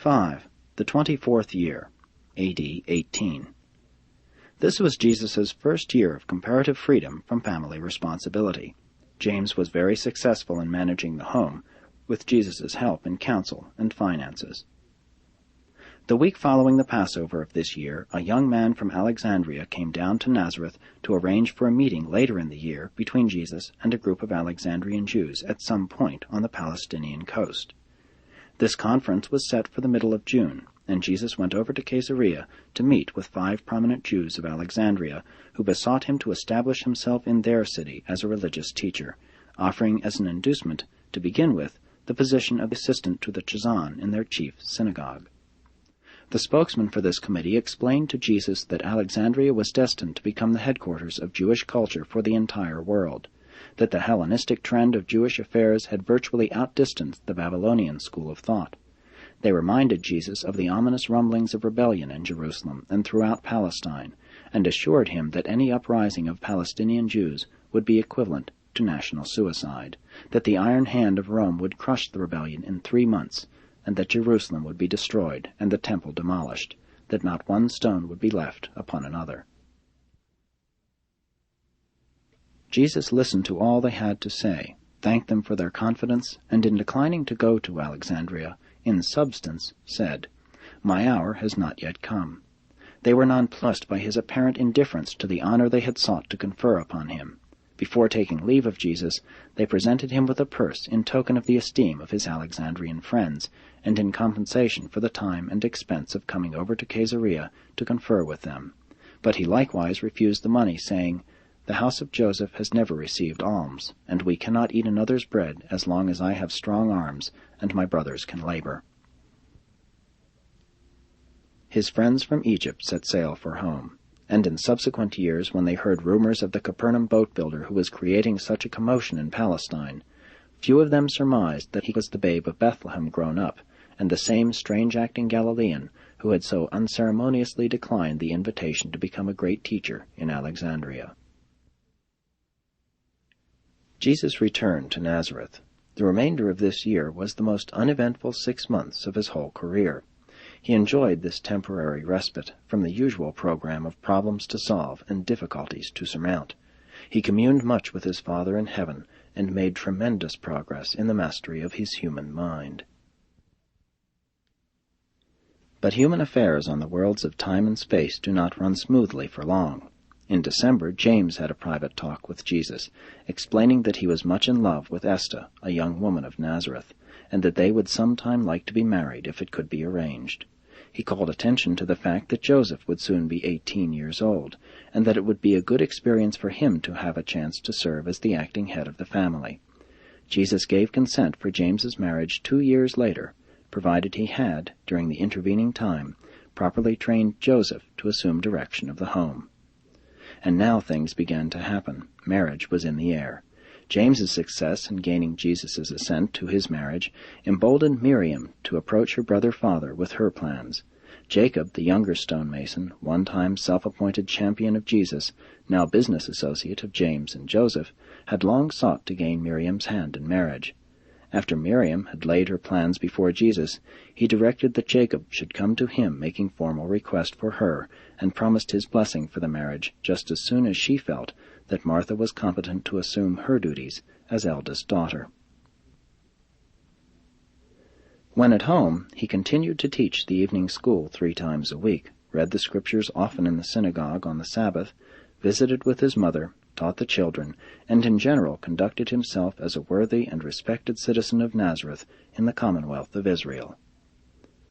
5. The 24th year, A.D. 18. This was Jesus' first year of comparative freedom from family responsibility. James was very successful in managing the home, with Jesus' help in counsel and finances. The week following the Passover of this year, a young man from Alexandria came down to Nazareth to arrange for a meeting later in the year between Jesus and a group of Alexandrian Jews at some point on the Palestinian coast. This conference was set for the middle of June, and Jesus went over to Caesarea to meet with 5 prominent Jews of Alexandria, who besought him to establish himself in their city as a religious teacher, offering as an inducement, to begin with, the position of assistant to the Chazan in their chief synagogue. The spokesman for this committee explained to Jesus that Alexandria was destined to become the headquarters of Jewish culture for the entire world, that the Hellenistic trend of Jewish affairs had virtually outdistanced the Babylonian school of thought. They reminded Jesus of the ominous rumblings of rebellion in Jerusalem and throughout Palestine, and assured him that any uprising of Palestinian Jews would be equivalent to national suicide, that the iron hand of Rome would crush the rebellion in 3 months, and that Jerusalem would be destroyed and the temple demolished, that not one stone would be left upon another. Jesus listened to all they had to say, thanked them for their confidence, and in declining to go to Alexandria, in substance said, "My hour has not yet come." They were nonplussed by his apparent indifference to the honor they had sought to confer upon him. Before taking leave of Jesus, they presented him with a purse in token of the esteem of his Alexandrian friends, and in compensation for the time and expense of coming over to Caesarea to confer with them. But he likewise refused the money, saying, "The house of Joseph has never received alms, and we cannot eat another's bread as long as I have strong arms, and my brothers can labor." His friends from Egypt set sail for home, and in subsequent years, when they heard rumors of the Capernaum boat builder who was creating such a commotion in Palestine, few of them surmised that he was the babe of Bethlehem grown up, and the same strange-acting Galilean who had so unceremoniously declined the invitation to become a great teacher in Alexandria. Jesus returned to Nazareth. The remainder of this year was the most uneventful 6 months of his whole career. He enjoyed this temporary respite from the usual program of problems to solve and difficulties to surmount. He communed much with his Father in heaven, and made tremendous progress in the mastery of his human mind. But human affairs on the worlds of time and space do not run smoothly for long. In December, James had a private talk with Jesus, explaining that he was much in love with Esther, a young woman of Nazareth, and that they would sometime like to be married if it could be arranged. He called attention to the fact that Joseph would soon be 18 years old, and that it would be a good experience for him to have a chance to serve as the acting head of the family. Jesus gave consent for James's marriage 2 years later, provided he had, during the intervening time, properly trained Joseph to assume direction of the home. And now things began to happen. Marriage was in the air. James's success in gaining Jesus' assent to his marriage emboldened Miriam to approach her brother father with her plans. Jacob, the younger stonemason, one-time self-appointed champion of Jesus, now business associate of James and Joseph, had long sought to gain Miriam's hand in marriage. After Miriam had laid her plans before Jesus, he directed that Jacob should come to him making formal request for her, and promised his blessing for the marriage just as soon as she felt that Martha was competent to assume her duties as eldest daughter. When at home, he continued to teach the evening school 3 times a week, read the Scriptures often in the synagogue on the Sabbath, visited with his mother, taught the children, and in general conducted himself as a worthy and respected citizen of Nazareth in the Commonwealth of Israel.